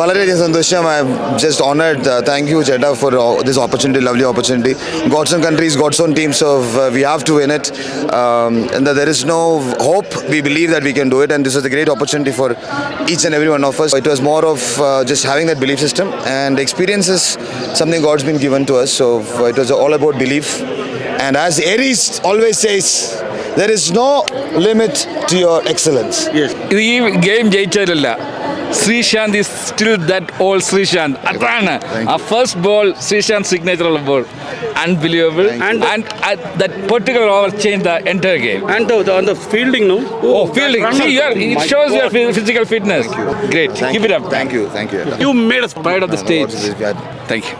വളരെയധികം സന്തോഷം. I am just honored. Thank you, Jeddah, for this opportunity, lovely opportunity. God's own countries, God's own team, so we have to win it. And that there is no hope. We believe that we can do it, and this is a great opportunity for each and every one of us. It was more of just having that belief system, and experience is something God's been given to us. So it was all about belief. And as Aries always says, there is no limit to your excellence. Yes. ഈ game ജയിച്ചതല്ല, Sreesanth is still that old Sreesanth. അതാണ് ആ first ball Sreesanth signature ഉള്ള ball, unbelievable. And that particular over changed the entire game. And the fielding, no? Oh, fielding. See, it shows your physical fitness. Great. Keep it up. Thank you. You made us Pride of the stage. God. Thank you.